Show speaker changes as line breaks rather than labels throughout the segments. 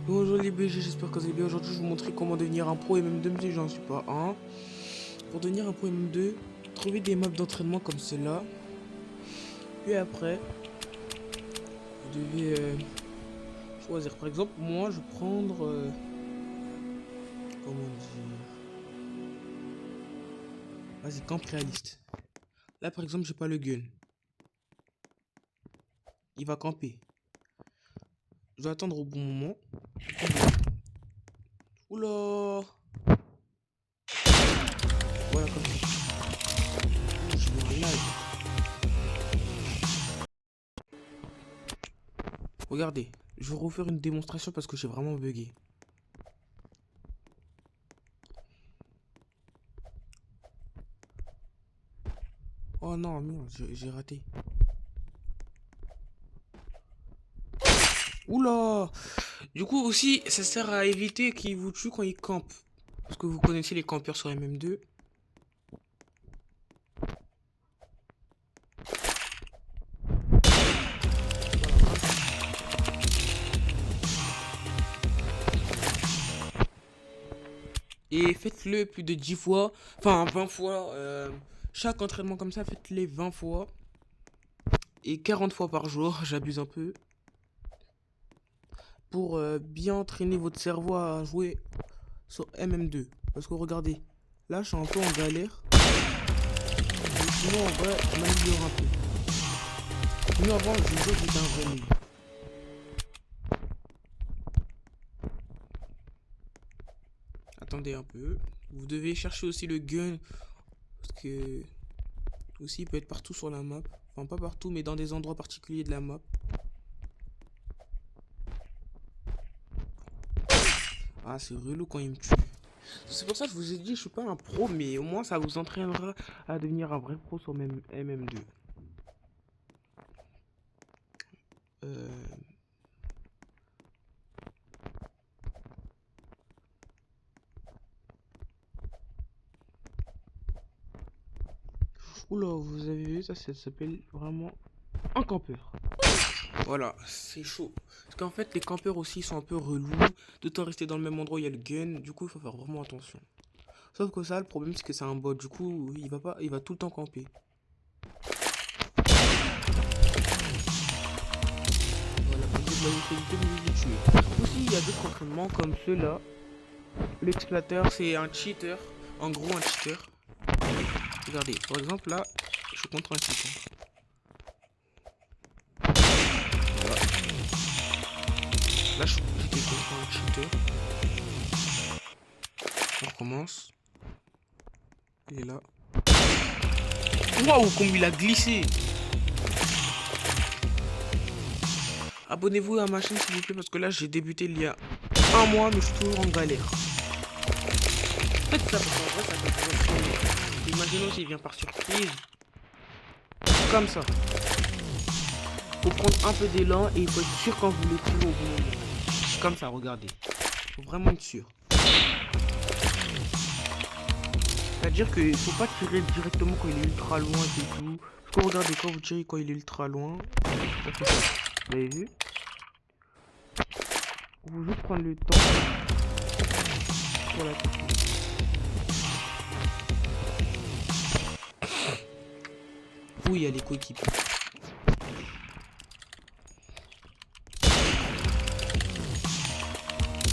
Bonjour les BG, j'espère que vous allez bien. Aujourd'hui, je vais vous montrer comment devenir un pro MM2, même si j'en suis pas un. Pour devenir un pro MM2, trouvez des maps d'entraînement comme celle-là. Puis après, vous devez choisir. Par exemple, moi, je vais prendre... comment dire... Vas-y, camp réaliste. Là, par exemple, j'ai pas le gun. Il va camper. Je dois attendre au bon moment. Oula! Voilà, comme ça. Ouh, je vais en lag. Regardez, je vais refaire une démonstration parce que j'ai vraiment bugué. Oh non, merde, j'ai raté. Oula! Du coup aussi, ça sert à éviter qu'ils vous tuent quand ils campent. Parce que vous connaissez les campeurs sur MM2. Et faites-le plus de 10 fois. Enfin, 20 fois. Chaque entraînement comme ça, faites-les 20 fois. Et 40 fois par jour, j'abuse un peu. Pour bien entraîner votre cerveau à jouer sur MM2. Parce que regardez, là je suis un peu en galère. Mais sinon en vrai, je m'améliore un peu. Sinon avant, je jouais j'étais un vrai nul. Attendez un peu. Vous devez chercher aussi le gun. Parce que aussi il peut être partout sur la map. Enfin pas partout mais dans des endroits particuliers de la map. Ah c'est relou quand il me tue. C'est pour ça que je vous ai dit je suis pas un pro mais au moins ça vous entraînera à devenir un vrai pro sur même MM2. Euh... Oula vous avez vu ça s'appelle vraiment un campeur. Voilà, c'est chaud. Parce qu'en fait, les campeurs aussi ils sont un peu relous. De temps rester dans le même endroit, il y a le gun. Du coup, il faut faire vraiment attention. Sauf que ça, le problème, c'est que c'est un bot. Du coup, il va pas, il va tout le temps camper. Voilà, comme vous l'avez fait vous tuer. Aussi, il y a d'autres entraînements comme ceux-là. L'exploiteur, c'est un cheater. En gros, un cheater. Regardez, par exemple, là, je suis contre un cheater. Voilà. Là, j'étais contre un cheater. On recommence. Il est là. Waouh, comme il a glissé! Abonnez-vous à ma chaîne s'il vous plaît parce que là j'ai débuté il y a un mois mais je suis toujours en galère. Faites ça parce qu'en vrai ça peut vous entraîner. Imaginons s'il vient par surprise. Comme ça. Faut prendre un peu d'élan et il faut être sûr quand vous le tirez au bon moment. Comme ça, regardez. Faut vraiment être sûr. C'est-à-dire qu'il faut pas tirer directement quand il est ultra loin et tout. Parce que regardez, quand vous tirez quand il est ultra loin, ça fait ça. Vous avez vu? Il faut juste prendre le temps pour la technique. Où il y a les coéquipiers.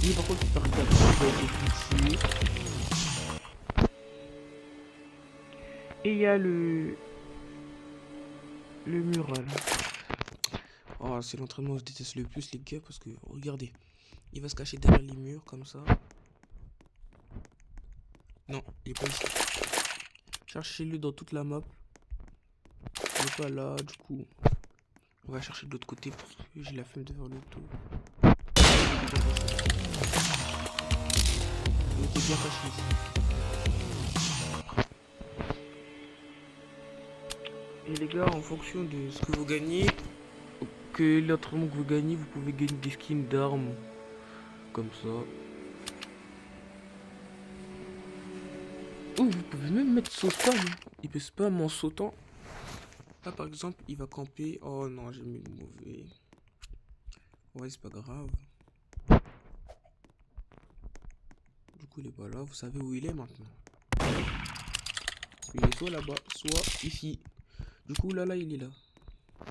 Lui par contre il part gaffe, et il y a le mural. Oh c'est l'entraînement que je déteste le plus les gars parce que regardez. Il va se cacher derrière les murs comme ça. Non, il est pas ici. Cherchez-le dans toute la map. Il est pas là, du coup. On va chercher de l'autre côté parce que j'ai la flemme de faire le tour. Il était bien caché ici. Et les gars, en fonction de ce que vous gagnez, que l'entraînement que vous gagnez, vous pouvez gagner des skins d'armes. Comme ça. Oh, vous pouvez même mettre saut spam. Il peut spam en sautant. Là, par exemple, il va camper. Oh non, j'ai mis le mauvais. Ouais, c'est pas grave. coup, il est pas là. Vous savez où il est maintenant. Il est soit là-bas, soit ici. Du coup, là, il est là.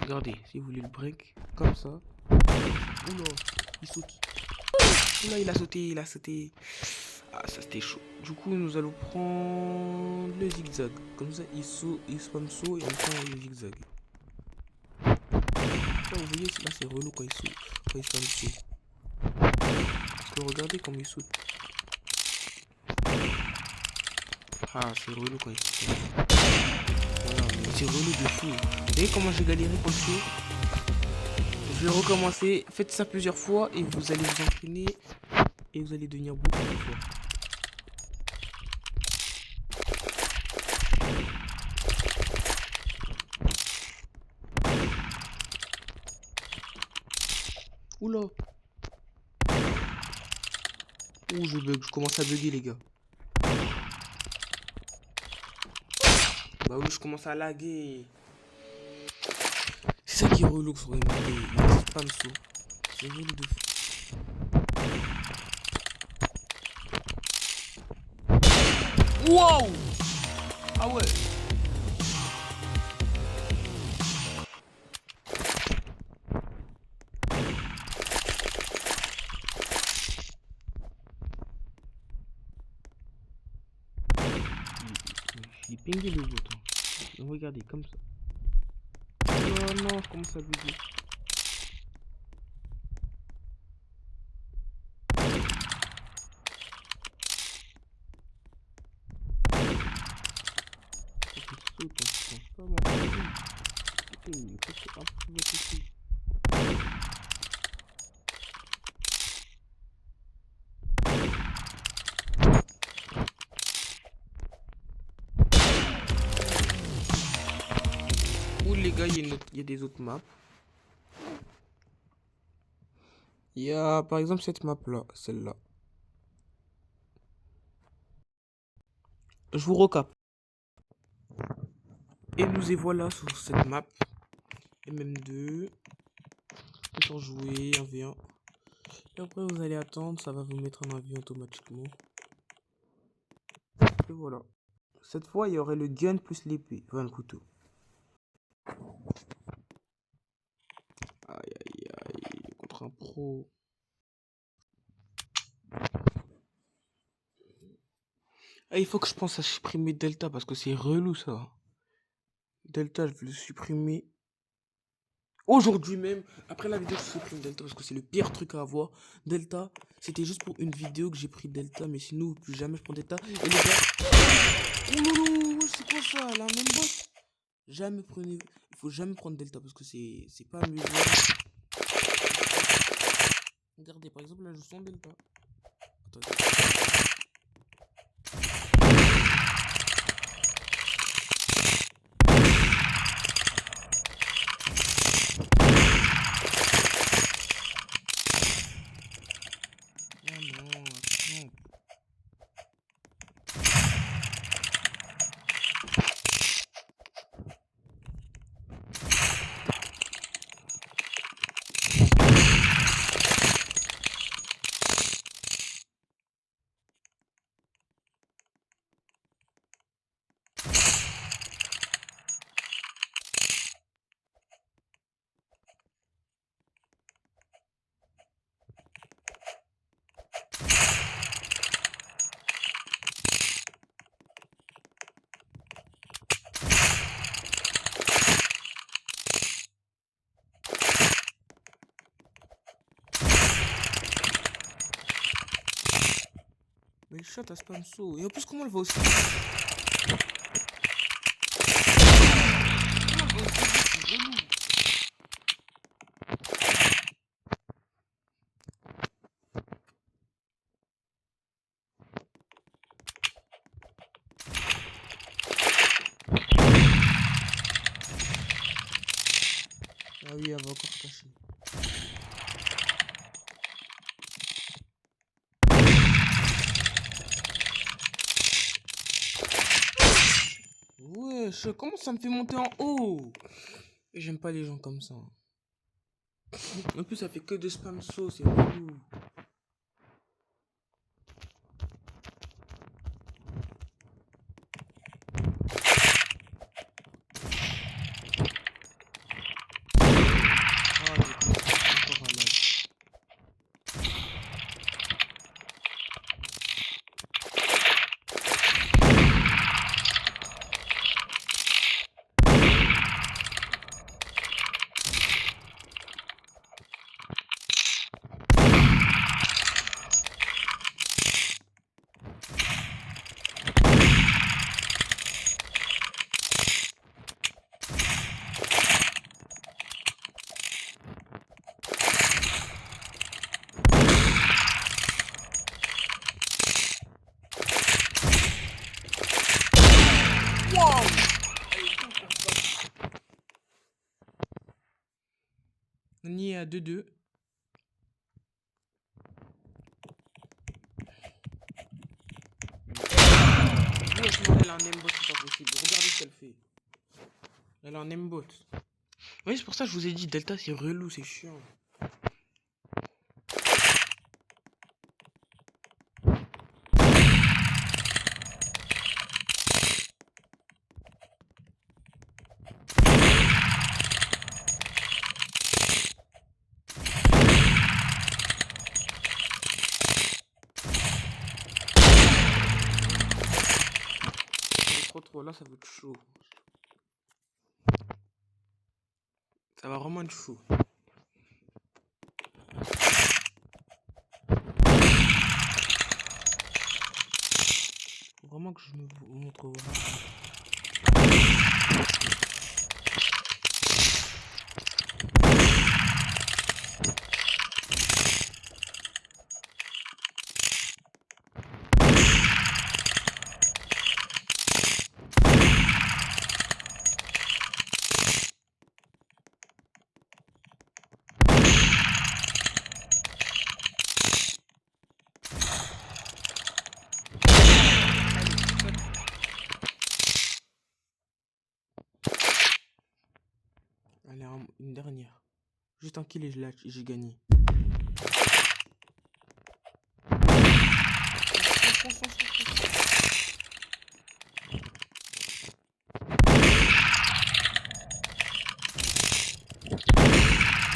Regardez, si vous voulez le break, comme ça. Oula, il saute. Oula, il a sauté, il a sauté. Ah, ça c'était chaud. Du coup, nous allons prendre le zigzag. Comme ça, il saute, il spam saut et on prend le zigzag. Là, vous voyez, là, c'est relou quand il saute, quand il spam saut. Parce que regardez comment il saute. Ah, c'est relou quand il saute. Voilà, mais c'est relou de fou. Vous voyez comment j'ai galéré pour le saut? Je vais recommencer. Faites ça plusieurs fois et vous allez vous entraîner et vous allez devenir beaucoup plus fort. Oula. Ouh, je bug, je commence à bugger les gars. Bah oui, je commence à laguer. C'est ça qui est relou sur les spam saut. C'est relou de fou. Wow! Ah ouais! J'ai pingé le bouton. Regardez, comme ça. Oh non, je commence à bugger. Ou les gars, il y a des autres maps. Il y a par exemple cette map là, celle-là. Je vous recap. Et nous y voilà sur cette map. MM2. Pour jouer 1v1. Et après vous allez attendre, ça va vous mettre en avion automatiquement. Et voilà. Cette fois il y aurait le gun plus l'épée, enfin le couteau. Aïe aïe aïe, contre un pro. Ah, il faut que je pense à supprimer Delta parce que c'est relou ça. Delta, je vais le supprimer aujourd'hui même. Après la vidéo, je supprime Delta parce que c'est le pire truc à avoir. Delta, c'était juste pour une vidéo que j'ai pris Delta, mais sinon, plus jamais je prends Delta. Et les gars, oh non, c'est quoi ça, la même boss? Jamais prenez, il faut jamais prendre Delta parce que c'est pas amusant. Regardez, par exemple, là, je sens Delta. Attendez. Mais le chat a spam saut. Et en plus, comment elle va aussi? Ah oui, elle va encore se cacher. Wesh, comment ça me fait monter en haut? Et j'aime pas les gens comme ça. En plus, ça fait que de spam saut, c'est relou. à 2-2. Elle a un aimbot, c'est pas possible. Regardez ce qu'elle fait. Elle a un aimbot. Oui, c'est pour ça que je vous ai dit, Delta c'est relou, c'est chiant. Trop, là ça va être chaud. Ça va vraiment être chaud. Faut vraiment que je me montre. Allez, une dernière. Juste un kill et j'ai gagné.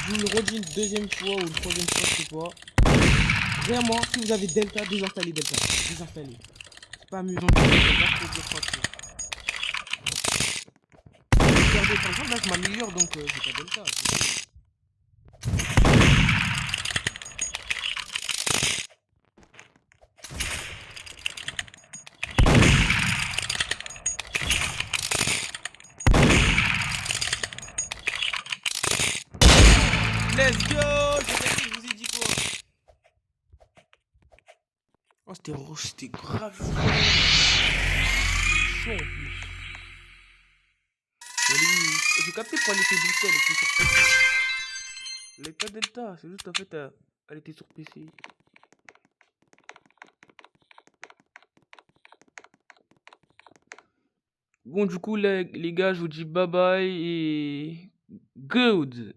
Je vous le redis une deuxième fois ou une troisième fois, je sais pas. Vraiment, si vous avez Delta, désinstallez Delta. Désinstallez. C'est pas amusant. Regardez, par exemple, là je m'améliore donc j'ai pas Delta. Let's go! Je vous ai dit quoi? Oh, c'était grave chaud en plus. J'ai capté pourquoi elle était boostée, elle était sur PC. Elle est pas Delta, c'est juste en fait, elle était sur PC. Bon, du coup, les gars, je vous dis bye bye et good!